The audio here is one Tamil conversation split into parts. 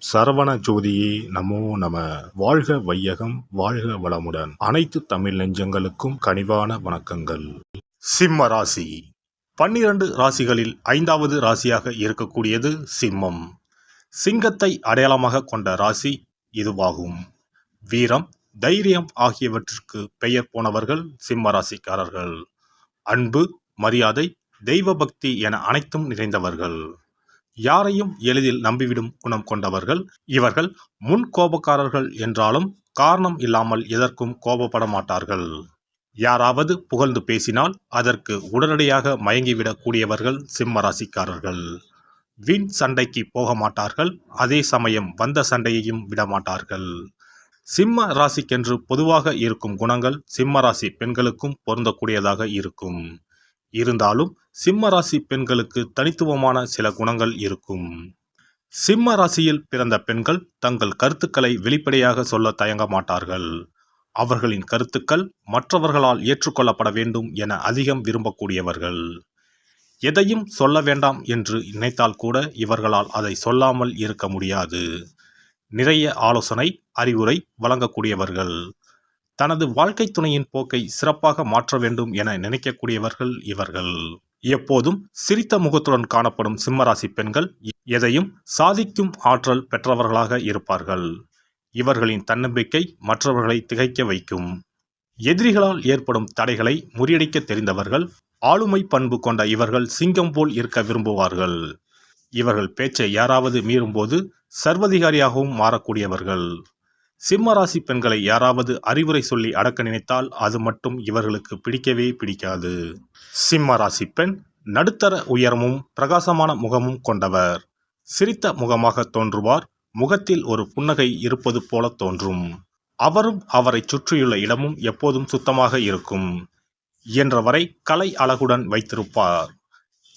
சரவண ஜோதியே நமோ நம. வாழ்க வையகம், வாழ்க வளமுடன். அனைத்து தமிழ் நெஞ்சங்களுக்கும் கனிவான வணக்கங்கள். சிம்ம ராசி 12 ராசிகளில் 5வது ராசியாக இருக்கக்கூடியது சிம்மம். சிங்கத்தை அடையாளமாக கொண்ட ராசி இதுவாகும். வீரம், தைரியம் ஆகியவற்றிற்கு பெயர் போனவர்கள் சிம்ம ராசிக்காரர்கள். அன்பு, மரியாதை, தெய்வ பக்தி என அனைத்தும் நிறைந்தவர்கள். யாரையும் எளிதில் நம்பிவிடும் குணம் கொண்டவர்கள் இவர்கள். முன் கோபக்காரர்கள் என்றாலும் காரணம் இல்லாமல் எதற்கும் கோபப்பட மாட்டார்கள். யாராவது புகழ்ந்து பேசினால் அதற்கு உடனடியாக மயங்கிவிடக் கூடியவர்கள் சிம்ம ராசிக்காரர்கள். வீண் சண்டைக்கு போக மாட்டார்கள். அதே சமயம் வந்த சண்டையையும் விடமாட்டார்கள். சிம்ம ராசிக்கென்று பொதுவாக இருக்கும் குணங்கள் சிம்ம ராசி பெண்களுக்கும் பொருந்தக்கூடியதாக இருக்கும். இருந்தாலும் சிம்ம ராசி பெண்களுக்கு தனித்துவமான சில குணங்கள் இருக்கும். சிம்ம ராசியில் பிறந்த பெண்கள் தங்கள் கருத்துக்களை வெளிப்படையாக சொல்ல தயங்க மாட்டார்கள். அவர்களின் கருத்துக்கள் மற்றவர்களால் ஏற்றுக்கொள்ளப்பட வேண்டும் என அதிகம் விரும்பக்கூடியவர்கள். எதையும் சொல்ல வேண்டாம் என்று நினைத்தால் கூட இவர்களால் அதை சொல்லாமல் இருக்க முடியாது. நிறைய ஆலோசனை, அறிவுரை வழங்கக்கூடியவர்கள். தனது வாழ்க்கை துணையின் போக்கை சிறப்பாக மாற்ற வேண்டும் என நினைக்கக்கூடியவர்கள் இவர்கள். எப்போதும் சிரித்த முகத்துடன் காணப்படும் சிம்மராசி பெண்கள் எதையும் சாதிக்கும் ஆற்றல் பெற்றவர்களாக இருப்பார்கள். இவர்களின் தன்னம்பிக்கை மற்றவர்களை திகைக்க வைக்கும். எதிரிகளால் ஏற்படும் தடைகளை முறியடிக்க தெரிந்தவர்கள். ஆளுமை பண்பு கொண்ட இவர்கள் சிங்கம் போல் இருக்க விரும்புவார்கள். இவர்கள் பேச்சை யாராவது மீறும்போது சர்வதிகாரியாகவும் மாறக்கூடியவர்கள். சிம்ம ராசி பெண்களை யாராவது அறிவுரை சொல்லி அடக்க நினைத்தால் அது மட்டும் இவர்களுக்கு பிடிக்கவே பிடிக்காது. சிம்ம ராசி பெண் நடுத்தர உயரமும் பிரகாசமான முகமும் கொண்டவர். சிரித்த முகமாக தோன்றுவார். முகத்தில் ஒரு புன்னகை இருப்பது போல தோன்றும். அவரும் அவரை சுற்றியுள்ள இடமும் எப்போதும் சுத்தமாக இருக்கும். இயன்றவரை கலை அழகுடன் வைத்திருப்பார்.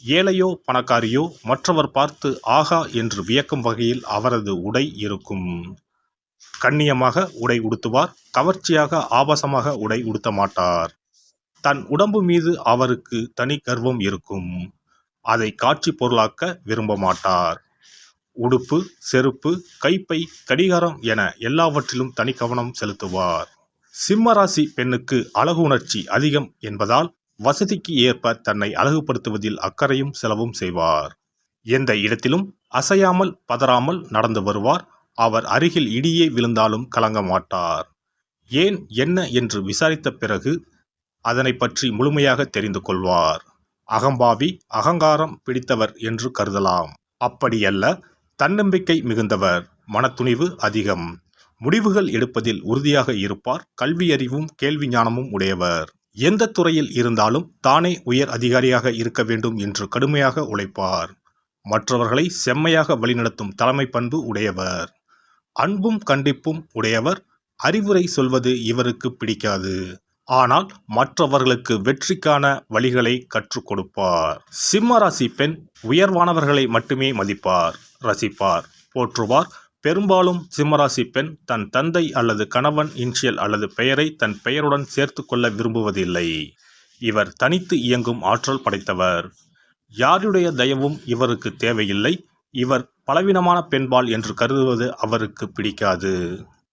ஏழையோ பணக்காரியோ மற்றவர் பார்த்து ஆகா என்று வியக்கும் வகையில் அவரது உடை இருக்கும். கண்ணியமாக உடை உடுத்துவார். கவர்ச்சியாக ஆபாசமாக உடை உடுத்த மாட்டார். தன் உடம்பு மீது அவருக்கு தனி கர்வம் இருக்கும். அதை காட்சி பொருளாக்க விரும்ப மாட்டார். உடுப்பு, செருப்பு, கைப்பை, கடிகாரம் என எல்லாவற்றிலும் தனி கவனம் செலுத்துவார். சிம்ம ராசி பெண்ணுக்கு அழகு உணர்ச்சி அதிகம் என்பதால் வசதிக்கு ஏற்ப தன்னை அழகுபடுத்துவதில் அக்கறையும் செலவும் செய்வார். எந்த இடத்திலும் அசையாமல் பதறாமல் நடந்து வருவார். அவர் அருகில் இடியே விழுந்தாலும் கலங்க மாட்டார். ஏன் என்ன என்று விசாரித்த பிறகு அதனை பற்றி முழுமையாக தெரிந்து கொள்வார். அகம்பாவி, அகங்காரம் பிடித்தவர் என்று கருதலாம். அப்படியல்ல, தன்னம்பிக்கை மிகுந்தவர். மனத்துணிவு அதிகம். முடிவுகள் எடுப்பதில் உறுதியாக இருப்பார். கல்வியறிவும் கேள்வி ஞானமும் உடையவர். எந்த துறையில் இருந்தாலும் தானே உயர் அதிகாரியாக இருக்க வேண்டும் என்று கடுமையாக உழைப்பார். மற்றவர்களை செம்மையாக வழிநடத்தும் தலைமை பண்பு உடையவர். அன்பும் கண்டிப்பும் உடையவர். அறிவுரை சொல்வது இவருக்கு பிடிக்காது. ஆனால் மற்றவர்களுக்கு வெற்றிக்கான வழிகளை கற்றுக் கொடுப்பார். சிம்ம ராசி பெண் உயர்வானவர்களை மட்டுமே மதிப்பார், ரசிப்பார், போற்றுவார். பெரும்பாலும் சிம்மராசி பெண் தன் தந்தை அல்லது கணவன் இன்ஷியல் அல்லது பெயரை தன் பெயருடன் சேர்த்து கொள்ள விரும்புவதில்லை. இவர் தனித்து இயங்கும் ஆற்றல் படைத்தவர். யாருடைய தயவும் இவருக்கு தேவையில்லை. இவர் பலவீனமான பெண்பால் என்று கருதுவது அவருக்கு பிடிக்காது.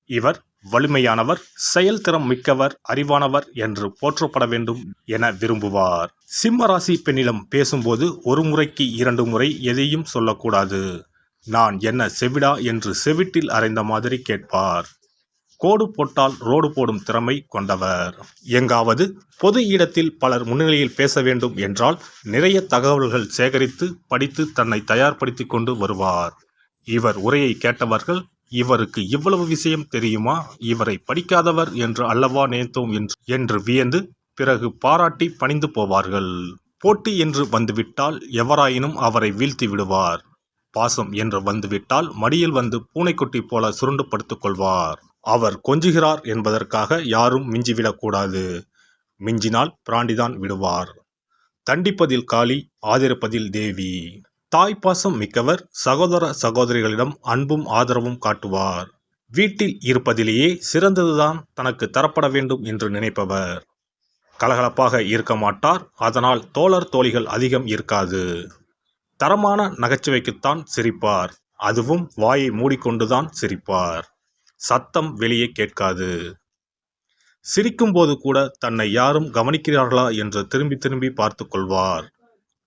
இவர் வலிமையானவர், செயல்திறம் மிக்கவர், அறிவானவர் என்று போற்றப்பட வேண்டும் என விரும்புவார். சிம்ம ராசி பெண்ணிடம் பேசும்போது ஒரு முறைக்கு 2 முறை எதையும் சொல்லக்கூடாது. நான் என்ன செவிடா என்று செவிட்டில் அறைந்த மாதிரி கேட்பார். கோடு போட்டால் ரோடு போடும் திறமை கொண்டவர். எங்காவது பொது இடத்தில் பலர் முன்னிலையில் பேச வேண்டும் என்றால் நிறைய தகவல்கள் சேகரித்து படித்து தன்னை தயார்படுத்தி கொண்டு வருவார். இவர் உரையை கேட்டவர்கள் இவருக்கு இவ்வளவு விஷயம் தெரியுமா, இவரை படிக்காதவர் என்று அல்லவா நினைத்தோம் என்று வியந்து பிறகு பாராட்டி பணிந்து போவார்கள். போட்டி என்று வந்துவிட்டால் எவராயினும் அவரை வீழ்த்தி விடுவார். பாசம் என்று வந்துவிட்டால் மடியில் வந்து பூனைக்குட்டி போல சுருண்டு படுத்துக் கொள்வார். அவர் கொஞ்சுகிறார் என்பதற்காக யாரும் மிஞ்சிவிடக்கூடாது. மிஞ்சினால் பிராண்டிதான் விடுவார். தண்டிப்பதில் காளி, ஆதரிப்பதில் தேவி. தாய்ப்பாசம் மிக்கவர். சகோதர சகோதரிகளிடம் அன்பும் ஆதரவும் காட்டுவார். வீட்டில் இருப்பதிலேயே சிறந்ததுதான் தனக்கு தரப்பட வேண்டும் என்று நினைப்பவர். கலகலப்பாக இருக்க மாட்டார். அதனால் தோழர் தோழிகள் அதிகம் இருக்காது. தரமான நகைச்சுவைக்குத்தான் சிரிப்பார். அதுவும் வாயை மூடிக்கொண்டுதான் சிரிப்பார். சத்தம் வெளியே கேட்காது. சிரிக்கும்போது கூட தன்னை யாரும் கவனிக்கிறார்களா என்று திரும்பி திரும்பி பார்த்து கொள்வார்.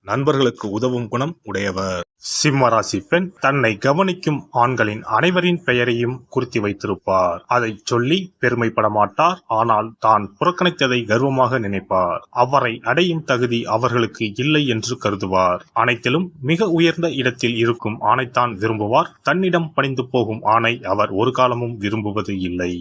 நண்பர்களுக்கு உதவும் குணம் உடையவர். சிம்மராசி பெண் தன்னை கவனிக்கும் ஆண்களின் அனைவரின் பெயரையும் குறித்து வைத்திருப்பார். அதை சொல்லி பெருமைப்பட மாட்டார். ஆனால் தான் புறக்கணித்ததை கர்வமாக நினைப்பார். அவரை அடையும் தகுதி அவர்களுக்கு இல்லை என்று கருதுவார். அனைத்திலும் மிக உயர்ந்த இடத்தில் இருக்கும் ஆணைத்தான் விரும்புவார். தன்னிடம் பணிந்து போகும் ஆணை அவர் ஒரு காலமும் விரும்புவது இல்லை.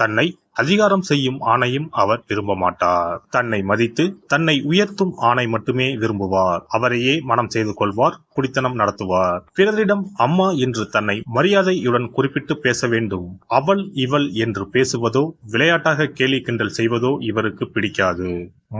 தன்னை அதிகாரம் செய்யும் ஆணையும் அவர் விரும்ப மாட்டார். தன்னை மதித்து தன்னை உயர்த்தும் ஆணை மட்டுமே விரும்புவார். அவரையே மனம் செய்து கொள்வார். குடித்தனம் நடத்துவார். பிறரிடம் அம்மா என்று தன்னை மரியாதையுடன் குறிப்பிட்டு பேச வேண்டும். அவள் இவள் என்று பேசுவதோ விளையாட்டாக கேலி கிண்டல் செய்வதோ இவருக்கு பிடிக்காது.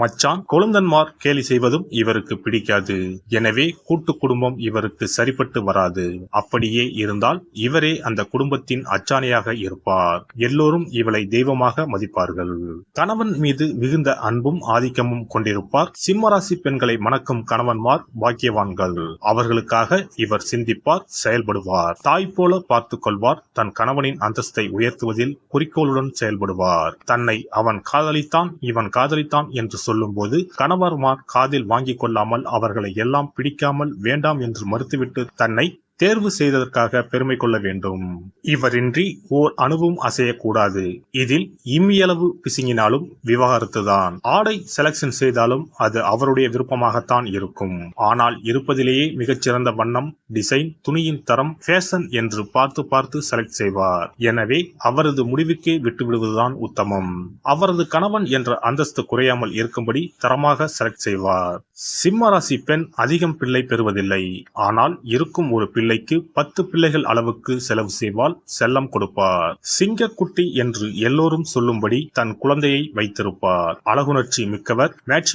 மச்சான் கொழுந்தன்மார் கேலி செய்வதும் இவருக்கு பிடிக்காது. எனவே கூட்டு குடும்பம் இவருக்கு சரிப்பட்டு வராது. அப்படியே இருந்தால் இவரே அந்த குடும்பத்தின் அச்சாணியாக இருப்பார். எல்லோரும் இவளை தெய்வமாக மதிப்பார்கள். கணவன் மீது மிகுந்த அன்பும் ஆதிக்கமும் கொண்டிருப்பார். சிம்மராசி பெண்களை மணக்கும் கணவன்மார் பாக்கியவான்கள். அவர்களுக்காக இவர் சிந்திப்பார், செயல்படுவார். தாய் போல பார்த்து கொள்வார். தன் கணவனின் அந்தஸ்தை உயர்த்துவதில் குறிக்கோளுடன் செயல்படுவார். தன்னை அவன் காதலித்தான் இவன் காதலித்தான் என்று சொல்லும்போது கணவன்மார் காதில் வாங்கிக் கொள்ளாமல் அவர்களை எல்லாம் பிடிக்காமல் வேண்டாம் என்று மறுத்துவிட்டு தன்னை தேர்வு செய்ததற்காக பெருமை கொள்ள வேண்டும். இவரின்றி ஓர் அணுவும் அசையக்கூடாது. இதில் இம்மியளவு பிசுங்கினாலும் விவாகரத்துதான். ஆடை செலக்ஷன் செய்தாலும் அது அவருடைய விருப்பமாகத்தான் இருக்கும். ஆனால் இருப்பதிலேயே மிகச்சிறந்த வண்ணம், டிசைன், துணியின் தரம், ஃபேஷன் என்று பார்த்து பார்த்து செலக்ட் செய்வார். எனவே அவரது முடிவுக்கே விட்டுவிடுவதுதான் உத்தமம். அவரது கணவன் என்ற அந்தஸ்து குறையாமல் இருக்கும்படி தரமாக செலக்ட் செய்வார். சிம்மராசி பெண் அதிகம் பிள்ளை பெறுவதில்லை. ஆனால் இருக்கும் ஒரு பிள்ளைக்கு 10 பிள்ளைகள் அளவுக்கு செலவு செய்வால், செல்லம் கொடுப்பார். சிங்கக்குட்டி என்று எல்லோரும் சொல்லும்படி தன் குழந்தையை வைத்திருப்பார். அழகுணர்ச்சி மிக்கவர்.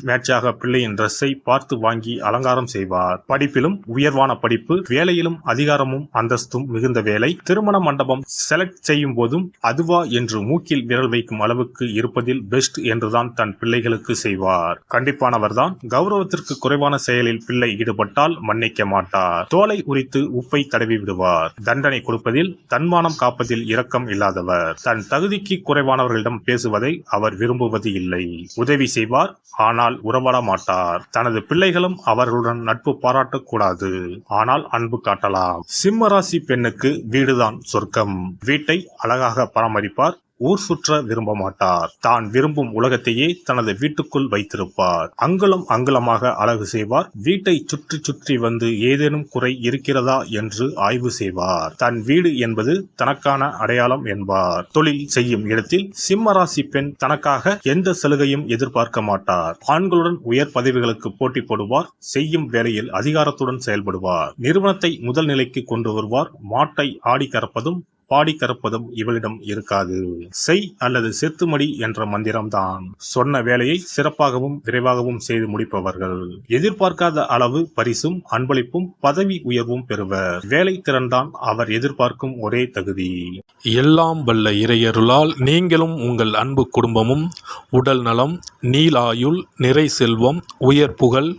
மேட்சாக பிள்ளையின் ட்ரெஸ்ஸை பார்த்து வாங்கி அலங்காரம் செய்வார். படிப்பிலும் உயர்வான படிப்பு, வேலையிலும் அதிகாரமும் அந்தஸ்தும் மிகுந்த வேலை. திருமண மண்டபம் செலக்ட் செய்யும் போதும் அதுவா என்று மூக்கில் விரல் வைக்கும் அளவுக்கு இருப்பதில் பெஸ்ட் என்றுதான் தன் பிள்ளைகளுக்கு செய்வார். கண்டிப்பானவர்தான். கௌரவத்திற்கு குறைவான செயலில் பிள்ளை ஈடுபட்டால் மன்னிக்க மாட்டார். தோலை உரித்து உப்பை தடவி விடுவார். தண்டனை கொடுப்பதில், தன்மானம் காப்பதில் இரக்கம் இல்லாதவர். தன் தகுதிக்கு குறைவானவர்களிடம் பேசுவதை அவர் விரும்புவது இல்லை. உதவி செய்வார், ஆனால் உறவாட மாட்டார். தனது பிள்ளைகளும் அவர்களுடன் நட்பு பாராட்டக்கூடாது, ஆனால் அன்பு காட்டலாம். சிம்மராசி பெண்ணுக்கு வீடுதான் சொர்க்கம். வீட்டை அழகாக பராமரிப்பார். ஊர் சுற்ற விரும்ப மாட்டார். தான் விரும்பும் உலகத்தையே தனது வீட்டுக்குள் வைத்திருப்பார். அங்குலம் அங்குலமாக அழகு செய்வார். வீட்டை சுற்றி சுற்றி வந்து ஏதேனும் குறை இருக்கிறதா என்று ஆய்வு செய்வார். தன் வீடு என்பது தனக்கான அடையாளம் என்பார். தொழில் செய்யும் இடத்தில் சிம்மராசி பெண் தனக்காக எந்த சலுகையும் எதிர்பார்க்க மாட்டார். ஆண்களுடன் உயர் பதவிகளுக்கு போட்டி போடுவார். செய்யும் வேலையில் அதிகாரத்துடன் செயல்படுவார். நிறுவனத்தை முதல் நிலைக்கு கொண்டு வருவார். மாட்டை ஆடி கறப்பதும் பாடி கறப்பதும் இவளிடம் இருக்காது. செய் அல்லது செத்துமடி என்ற மந்திரம்தான். சொன்ன வேலையை சிறப்பாகவும் விரைவாகவும் செய்து முடிப்பவர்கள். எதிர்பார்க்காத அளவு பரிசும் அன்பளிப்பும் பதவி உயர்வும் பெறுவர். வேலை திறன்தான் அவர் எதிர்பார்க்கும் ஒரே தகுதி. எல்லாம் வல்ல இறையருளால் நீங்களும் உங்கள் அன்பு குடும்பமும் உடல் நலம், நீலாயுள், நிறை செல்வம், உயர் புகழ்,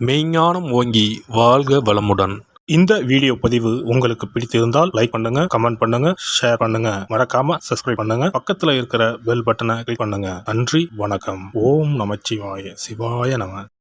மெய்ஞானம் ஓங்கி வாழ்க வளமுடன். இந்த வீடியோ பதிவு உங்களுக்கு பிடித்திருந்தால் லைக் பண்ணுங்க, கமெண்ட் பண்ணுங்க, ஷேர் பண்ணுங்க. மறக்காம சப்ஸ்கிரைப் பண்ணுங்க. பக்கத்துல இருக்கிற பெல் பட்டனை கிளிக் பண்ணுங்க. நன்றி, வணக்கம். ஓம் நமச்சிவாய. சிவாய நம.